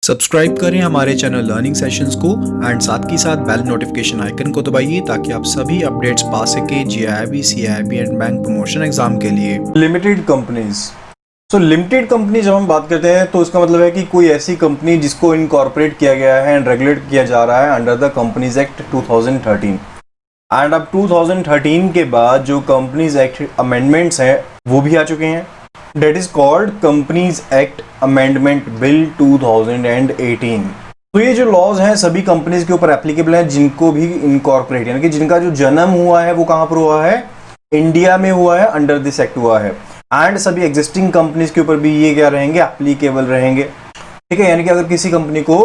Subscribe करें हमारे channel learning sessions को एंड साथ ही साथ बेल नोटिफिकेशन आइकन को दबाइए ताकि आप सभी अपडेट्स पा सकें GIB, CIB and bank promotion exam के लिए। Limited companies. लिमिटेड कंपनी जब हम बात करते हैं तो इसका मतलब है कि कोई ऐसी कंपनी जिसको इनकॉर्पोरेट किया गया है एंड रेगुलेट किया जा रहा है under the companies act 2013 and अब 2013 के बाद जो कंपनीज एक्ट अमेंडमेंट्स हैं वो भी आ चुके हैं। That is called companies act amendment bill 2018। तो ये जो लॉज हैं सभी कंपनीज के ऊपर एप्लीकेबल हैं जिनको भी इनकॉर्पोरेट यानी कि जिनका जो जन्म हुआ है वो कहां पर हुआ है, इंडिया में हुआ है, अंडर दिस एक्ट हुआ है। एंड सभी एग्जिस्टिंग कंपनीज के ऊपर भी ये क्या रहेंगे, एप्लीकेबल रहेंगे। ठीक है, यानी कि अगर किसी कंपनी को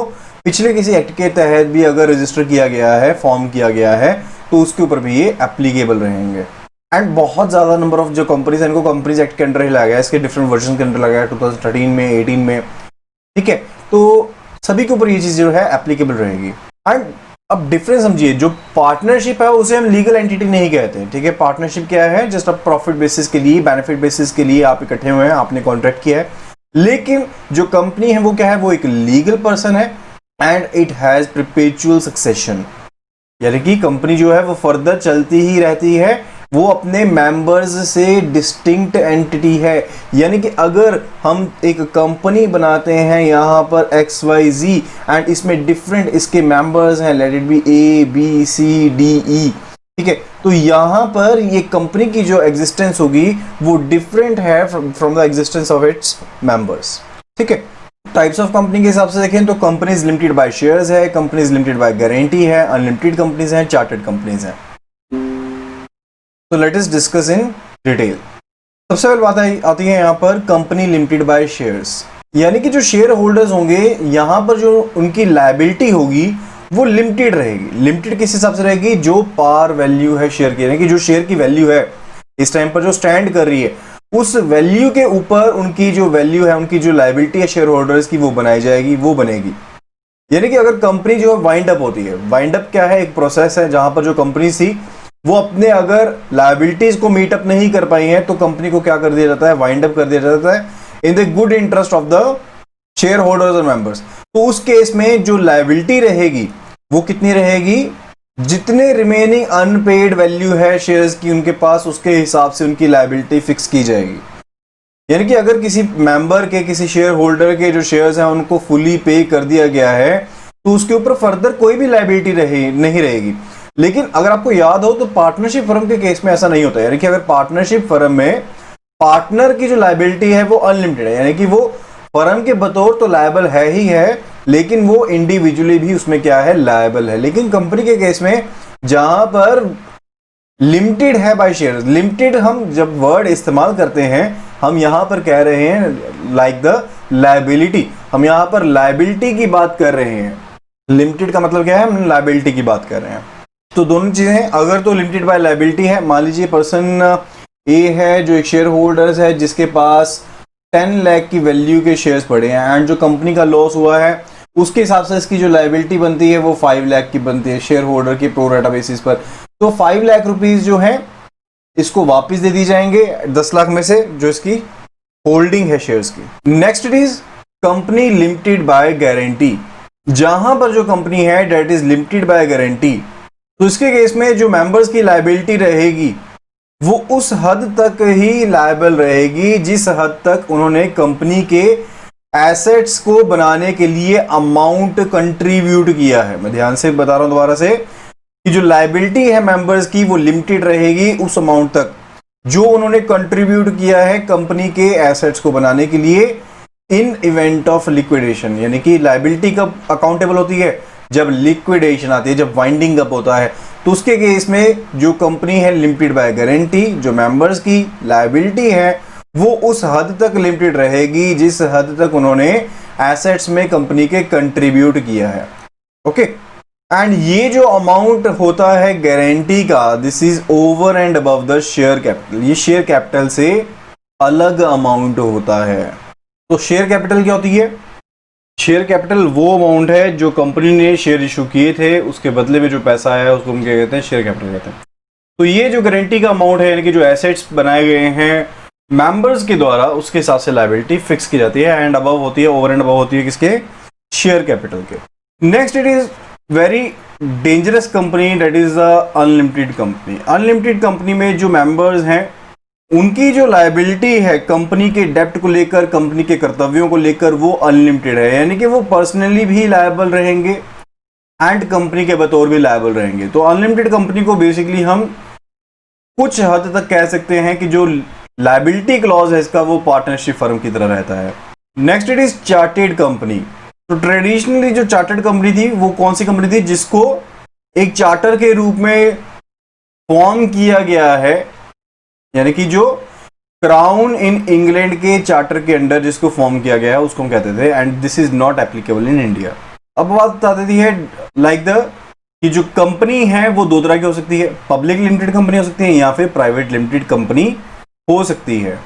पिछले किसी एक्ट के तहत भी अगर रजिस्टर किया गया है, फॉर्म किया गया है, तो उसके ऊपर भी ये एप्लीकेबल रहेंगे। एंड बहुत ज्यादा नंबर ऑफ जो कंपनीज है इनको कंपनीज एक्ट के अंडर ही लाया गया है, इसके डिफरेंट वर्जन के अंडर लगाया गया 2013 में, 18 में। ठीक है, तो सभी के ऊपर ये चीज जो है एप्लीकेबल रहेगी। एंड अब डिफरेंस समझिए, जो पार्टनरशिप है उसे हम लीगल एंटिटी नहीं कहते। ठीक है, पार्टनरशिप क्या है, जस्ट अब प्रॉफिट बेसिस के लिए, बेनिफिट बेसिस के लिए आप इकट्ठे हुए हैं, आपने कॉन्ट्रैक्ट किया है। लेकिन जो कंपनी है वो क्या है, वो एक लीगल पर्सन है and it has perpetual succession, यानी कि कंपनी जो है वो फर्दर चलती ही रहती है, वो अपने मेंबर्स से डिस्टिंक्ट एंटिटी है। यानी कि अगर हम एक कंपनी बनाते हैं यहाँ पर XYZ एंड इसमें डिफरेंट इसके मेंबर्स हैं, लेट इट बी ABCDE, ठीक है, तो यहाँ पर ये कंपनी की जो एग्जिस्टेंस होगी वो डिफरेंट है from the existence of its members. ठीक है, टाइप्स ऑफ कंपनी के हिसाब से देखें तो कंपनीज लिमिटेड बाय शेयर्स है, कंपनीज लिमिटेड बाय गारंटी है, अनलिमिटेड कंपनीज हैं, चार्टर्ड कंपनीज हैं। तो let us discuss in detail. सबसे पहले बात आती है यहाँ पर कंपनी लिमिटेड बाय शेयर्स, यानी कि जो शेयर होल्डर्स होंगे यहाँ पर जो उनकी लायबिलिटी होगी वो लिमिटेड रहेगी। लिमिटेड किस हिसाब से रहेगी, जो पार वैल्यू है शेयर की, यानी कि जो शेयर की वैल्यू है इस टाइम पर जो स्टैंड कर रही है उस वैल्यू के ऊपर उनकी जो वैल्यू है, उनकी जो लायबिलिटी है शेयर होल्डर्स की, वो बनाई जाएगी, वो बनेगी। यानी कि अगर कंपनी जो है वाइंड अप होती है, वाइंड अप क्या है, एक प्रोसेस है जहां पर जो कंपनी थी वो अपने अगर लायबिलिटीज को मीट अप नहीं कर पाई है तो कंपनी को क्या कर दिया जाता है, वाइंड अप कर दिया जाता है in the good interest of the share holders और मेंबर्स। तो उस केस में जो लायबिलिटी रहेगी वो कितनी रहेगी, जितने रिमेनिंग अनपेड वैल्यू है शेयर्स की उनके पास, उसके हिसाब से उनकी लायबिलिटी फिक्स की जाएगी। यानी कि अगर किसी मेंबर के, किसी शेयर होल्डर के जो शेयर्स हैं उनको फुली पे कर दिया गया है तो उसके ऊपर फर्दर कोई भी लायबिलिटी नहीं रहेगी। लेकिन अगर आपको याद हो तो पार्टनरशिप फर्म के केस में ऐसा नहीं होता। यानी कि अगर पार्टनरशिप फर्म में पार्टनर की जो लायबिलिटी है वो अनलिमिटेड है, यानी कि वो फर्म के बतौर तो लायबल है ही है, लेकिन वो इंडिविजुअली भी उसमें क्या है, लायबल है। लेकिन कंपनी के केस में जहां पर लिमिटेड है बाय शेयर, लिमिटेड हम जब वर्ड इस्तेमाल करते हैं हम यहां पर कह रहे हैं लाइक द लायबिलिटी, हम यहां पर लायबिलिटी की बात कर रहे हैं। लिमिटेड का मतलब क्या है, हम लायबिलिटी की बात कर रहे हैं। तो दोनों चीजें हैं, अगर तो लिमिटेड बाय लायबिलिटी है, मान लीजिए पर्सन ए है जो एक शेयर होल्डर्स है जिसके पास 10 लाख की वैल्यू के शेयर्स पड़े हैं एंड जो कंपनी का लॉस हुआ है उसके हिसाब से इसकी जो लायबिलिटी बनती है वो 5 लाख की बनती है शेयर होल्डर की प्रोरेटा बेसिस पर। तो 5 लाख रुपीज जो है इसको वापस दे दी जाएंगे 10 लाख में से जो इसकी होल्डिंग है शेयर्स की। Next it is company limited by guarantee, जहां पर जो कंपनी है that is limited by guarantee, तो इसके केस में जो मेंबर्स की लायबिलिटी रहेगी वो उस हद तक ही लायबल रहेगी जिस हद तक उन्होंने कंपनी के एसेट्स को बनाने के लिए अमाउंट कंट्रीब्यूट किया है। मैं ध्यान से बता रहा हूं दोबारा से कि जो लायबिलिटी है मेंबर्स की वो लिमिटेड रहेगी उस अमाउंट तक जो उन्होंने कंट्रीब्यूट किया है कंपनी के एसेट्स को बनाने के लिए इन इवेंट ऑफ लिक्विडेशन। यानी कि लायबिलिटी कब अकाउंटेबल होती है, जब लिक्विडेशन आती है, जब वाइंडिंग अप होता है। तो उसके केस में जो कंपनी है लिमिटेड बाय गारंटी, जो मेंबर्स की लायबिलिटी है वो उस हद तक लिमिटेड रहेगी जिस हद तक उन्होंने एसेट्स में कंपनी के कंट्रीब्यूट किया है। ओके, एंड ये जो अमाउंट होता है गारंटी का, this is over and above the share capital, ये शेयर कैपिटल से अलग अमाउंट होता है। तो शेयर कैपिटल क्या होती है, शेयर कैपिटल वो अमाउंट है जो कंपनी ने शेयर इशू किए थे उसके बदले में जो पैसा आया उसको हम क्या कहते हैं, शेयर कैपिटल कहते हैं। तो ये जो गारंटी का अमाउंट है यानी कि जो एसेट्स बनाए गए हैं मेंबर्स के द्वारा उसके हिसाब से लायबिलिटी फिक्स की जाती है एंड अबव होती है, ओवर एंड अबव होती है किसके, शेयर कैपिटल के। Next it is very dangerous company, that is the unlimited company. Unlimited company में जो मेंबर्स हैं उनकी जो लायबिलिटी है कंपनी के डेप्ट को लेकर, कंपनी के कर्तव्यों को लेकर, वो अनलिमिटेड है, यानी कि वो पर्सनली भी लायबल रहेंगे एंड कंपनी के बतौर भी लायबल रहेंगे। तो अनलिमिटेड कंपनी को बेसिकली हम कुछ हद तक कह सकते हैं कि जो लायबिलिटी क्लॉज है इसका वो पार्टनरशिप फर्म की तरह रहता है। Next it is chartered company. तो ट्रेडिशनली जो चार्टर्ड कंपनी थी वो कौन सी कंपनी थी, जिसको एक चार्टर के रूप में फॉर्म किया गया है, यानी कि जो क्राउन इन इंग्लैंड के चार्टर के अंडर जिसको फॉर्म किया गया है उसको हम कहते थे, and this is not applicable in India. अब बात बता देती है लाइक द कि जो कंपनी है वो दो तरह की हो सकती है, पब्लिक लिमिटेड कंपनी हो सकती है या फिर प्राइवेट लिमिटेड कंपनी हो सकती है।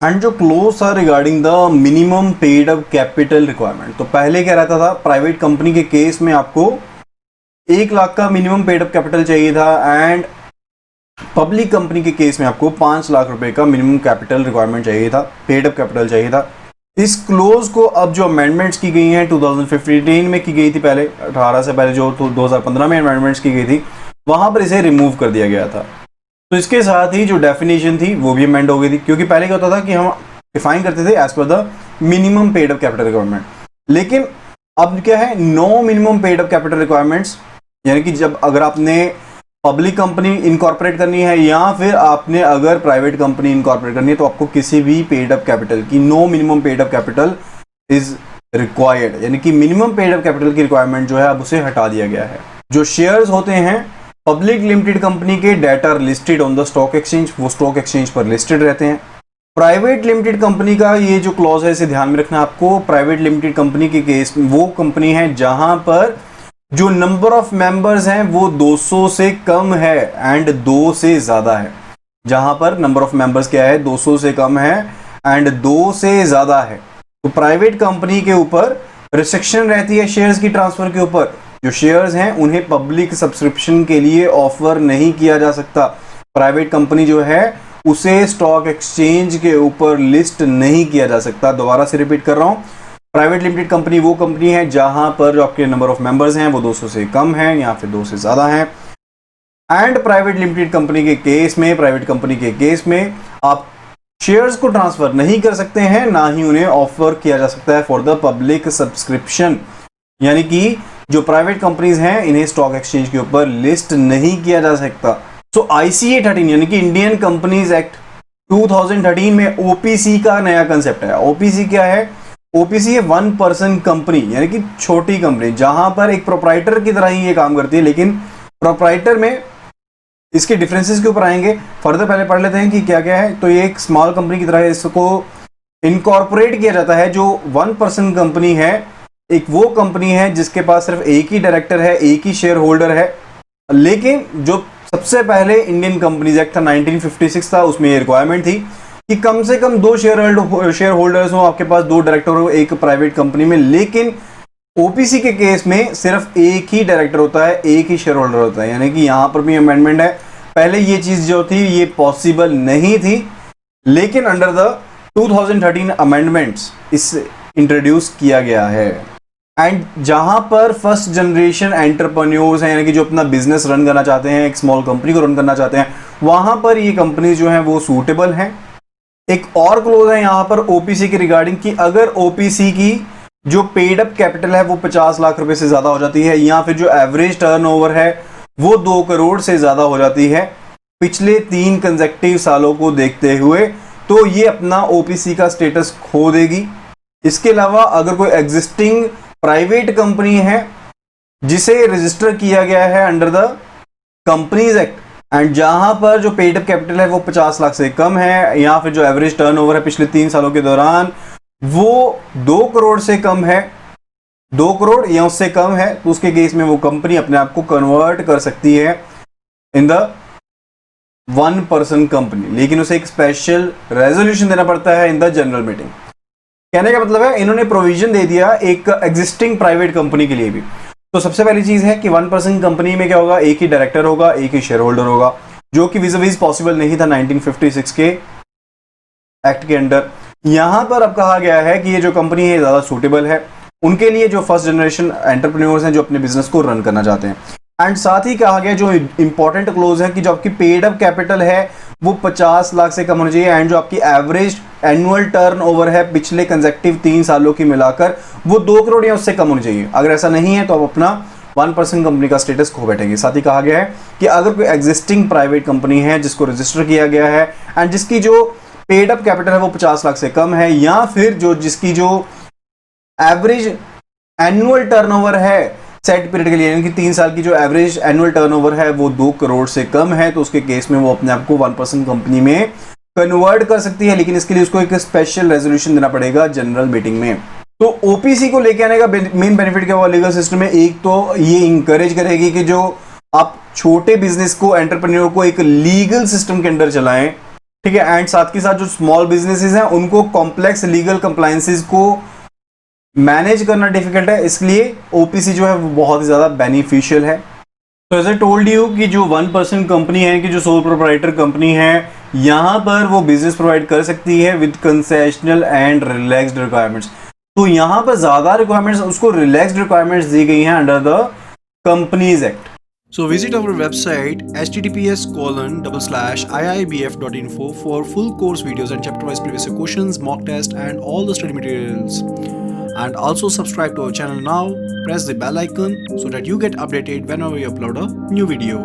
एंड जो क्लोज था regarding the minimum paid up capital requirement, तो पहले क्या रहता था, प्राइवेट कंपनी के केस में आपको 1 लाख का मिनिमम पेड अप कैपिटल चाहिए था एंड पब्लिक कंपनी के केस में आपको 5 लाख रुपए का मिनिमम कैपिटल रिक्वायरमेंट चाहिए था, पेड अप कैपिटल चाहिए था। इस क्लोज को अब जो अमेंडमेंट्स की गई हैं 2015 में की गई थी, पहले 18 से पहले जो 2015 में अमेंडमेंट्स की गई थी वहां पर इसे रिमूव कर दिया गया था। तो इसके साथ ही जो डेफिनेशन थी वो भी अमेंड हो गई थी, क्योंकि पहले क्या होता था कि हम डिफाइन करते थे as per the minimum paid up capital requirement, लेकिन अब क्या है, no minimum paid up capital requirements, यानी कि जब अगर आपने पब्लिक कंपनी इनकॉर्पोरेट करनी है या फिर आपने अगर प्राइवेट कंपनी इनकॉर्पोरेट करनी है तो आपको किसी भी पेड अप कैपिटल की, no minimum paid up capital is required, यानी कि मिनिमम पेड अप कैपिटल की रिक्वायरमेंट जो है अब उसे हटा दिया गया है। जो शेयर्स होते हैं पब्लिक लिमिटेड कंपनी के that are listed on the stock exchange, वो स्टॉक एक्सचेंज पर लिस्टेड रहते हैं। प्राइवेट लिमिटेड कंपनी का ये जो क्लॉज है इसे ध्यान में रखना आपको। प्राइवेट लिमिटेड कंपनी के केस में वो कंपनी है जहां पर जो नंबर ऑफ मेंबर्स हैं वो 200 से कम है एंड 2 से ज्यादा है। जहां पर नंबर ऑफ मेंबर्स क्या है, 200 से कम है एंड 2 से ज्यादा है। तो प्राइवेट कंपनी के ऊपर रिस्ट्रिक्शन रहती है शेयर्स की ट्रांसफर के ऊपर। जो शेयर्स हैं उन्हें पब्लिक सब्सक्रिप्शन के लिए ऑफर नहीं किया जा सकता। प्राइवेट कंपनी जो है उसे स्टॉक एक्सचेंज के ऊपर लिस्ट नहीं किया जा सकता। दोबारा से रिपीट कर रहा हूं, प्राइवेट लिमिटेड कंपनी वो कंपनी है जहां पर जो आपके नंबर ऑफ मेंबर्स हैं वो 200 से कम है या फिर 2 से ज्यादा है। एंड प्राइवेट लिमिटेड कंपनी के केस में, प्राइवेट कंपनी के केस में आप शेयर्स को ट्रांसफर नहीं कर सकते हैं, ना ही उन्हें ऑफर किया जा सकता है फॉर द पब्लिक सब्सक्रिप्शन, यानी कि जो प्राइवेट कंपनीज हैं इन्हें स्टॉक एक्सचेंज के ऊपर लिस्ट नहीं किया जा सकता। सो ICA 13 यानी कि इंडियन कंपनीज एक्ट 2013 में OPC का नया कंसेप्ट है। OPC क्या है, OPC है 1 पर्सन कंपनी, यानी कि छोटी कंपनी जहां पर एक प्रोप्राइटर की तरह ही ये काम करती है, लेकिन प्रोप्राइटर में इसके डिफरेंसेस के ऊपर आएंगे। फर्दर पहले पढ़ लेते हैं कि क्या क्या है। तो ये एक स्मॉल कंपनी की तरह है, इसको इनकॉर्पोरेट किया जाता है। जो 1 पर्सन कंपनी है एक वो कंपनी है जिसके पास सिर्फ एक ही डायरेक्टर है, एक ही शेयर होल्डर है, लेकिन जो सबसे पहले इंडियन कंपनीज एक्ट था 1956 था, उसमें ये रिक्वायरमेंट थी कि कम से कम 2 शेयर होल्डर्स हो, आपके पास 2 डायरेक्टर हो एक प्राइवेट कंपनी में। लेकिन OPC के केस में सिर्फ एक ही डायरेक्टर होता है, एक ही शेयर होल्डर होता है, यानी कि यहां पर भी अमेंडमेंट है। पहले ये चीज जो थी ये पॉसिबल नहीं थी, लेकिन अंडर द 2013 अमेंडमेंट्स इस इंट्रोड्यूस किया गया है। एंड जहां पर फर्स्ट जनरेशन एंटरप्रेन्योर्स हैं, यानी कि जो अपना बिजनेस रन करना चाहते हैं, एक स्मॉल कंपनी को रन करना चाहते हैं, वहां पर ये कंपनी जो है वो सूटेबल हैं। एक और क्लोज है यहां पर OPC के रिगार्डिंग कि अगर OPC की जो पेड अप कैपिटल है वो 50 लाख रुपए से ज्यादा हो जाती है या फिर जो एवरेज टर्नओवर है वो 2 करोड़ से ज्यादा हो जाती है पिछले 3 कंसेक्टिव सालों को देखते हुए, तो ये अपना OPC का स्टेटस खो देगी। इसके अलावा अगर कोई एग्जिस्टिंग प्राइवेट कंपनी है जिसे रजिस्टर किया गया है under the companies act and जहां पर जो पेड अप कैपिटल है वो 50 लाख से कम है या फिर जो एवरेज टर्नओवर है पिछले 3 सालों के दौरान वो 2 करोड़ से कम है, 2 करोड़ या उससे कम है, तो उसके केस में वो कंपनी अपने आप को कन्वर्ट कर सकती है इन द 1 पर्सन कंपनी, लेकिन उसे एक स्पेशल रेजोल्यूशन देना पड़ता है इन द जनरल मीटिंग। कहने का मतलब है इन्होंने प्रोविजन दे दिया एक एग्जिस्टिंग प्राइवेट कंपनी के लिए भी। तो सबसे पहली चीज है कि 1 पर्सन कंपनी में क्या होगा, एक ही डायरेक्टर होगा, एक ही शेयर होल्डर होगा, जो कि विज़ पॉसिबल नहीं था 1956 के एक्ट के अंडर। यहां पर अब कहा गया है कि ये जो कंपनी है ज्यादा सूटेबल है। उनके लिए जो फर्स्ट जनरेशन एंटरप्रेन्योर्स हैं जो अपने बिजनेस को रन करना चाहते हैं। एंड साथ ही कहा गया जो इंपॉर्टेंट क्लोज है कि जो आपकी पेड अप कैपिटल है वो 50 लाख से कम होनी चाहिए एंड जो आपकी एवरेज एनुअल टर्नओवर है पिछले कंसेक्टिव 3 सालों की मिलाकर वो 2 करोड़ या उससे कम होनी चाहिए। अगर ऐसा नहीं है तो आप अपना 1% कंपनी का स्टेटस खो बैठेंगे। साथ ही कहा गया है कि अगर कोई एग्जिस्टिंग प्राइवेट कंपनी है जिसको रजिस्टर किया गया है एंड जिसकी जो पेड अप कैपिटल है वो 50 लाख से कम है या फिर जिसकी जो एवरेज एनुअल टर्नओवर है सेट पीरियड के लिए यानी कि 3 साल की जो एवरेज एनुअल टर्नओवर है वो 2 करोड़ से कम है तो उसके केस में वो अपने आप को 1% कंपनी में कन्वर्ट कर सकती है, लेकिन इसके लिए उसको एक स्पेशल रेजोल्यूशन देना पड़ेगा जनरल मीटिंग में। तो ओपीसी को लेके आने का मेन बेनिफिट क्या हुआ लीगल सिस्टम में, एक तो ये इंकरेज करेगी कि जो आप छोटे बिजनेस को एंटरप्रेन्योर को एक लीगल सिस्टम के अंदर चलाएं, ठीक है। एंड साथ के साथ जो स्मॉल बिजनेसेस हैं उनको कॉम्प्लेक्स लीगल कंप्लायंसेस को मैनेज करना डिफिकल्ट है, इसलिए ओपीसी जो है वो बहुत ही ज्यादा बेनिफिशियल है। तो एज आई टोल्ड यू कि जो 1% कंपनी है कि जो सोल प्रोप्राइटर कंपनी है यहां पर वो बिजनेस प्रोवाइड कर सकती है with concessional and relaxed requirements. तो यहां पर ज्यादा रिक्वायरमेंट्स उसको रिलैक्स्ड रिक्वायरमेंट्स दी गई हैं under the companies act. So visit our website https://iibf.info for full course videos and chapter wise previous questions, mock test and all the study materials. And also subscribe to our channel now, press the bell icon so that you get updated whenever we upload a new video.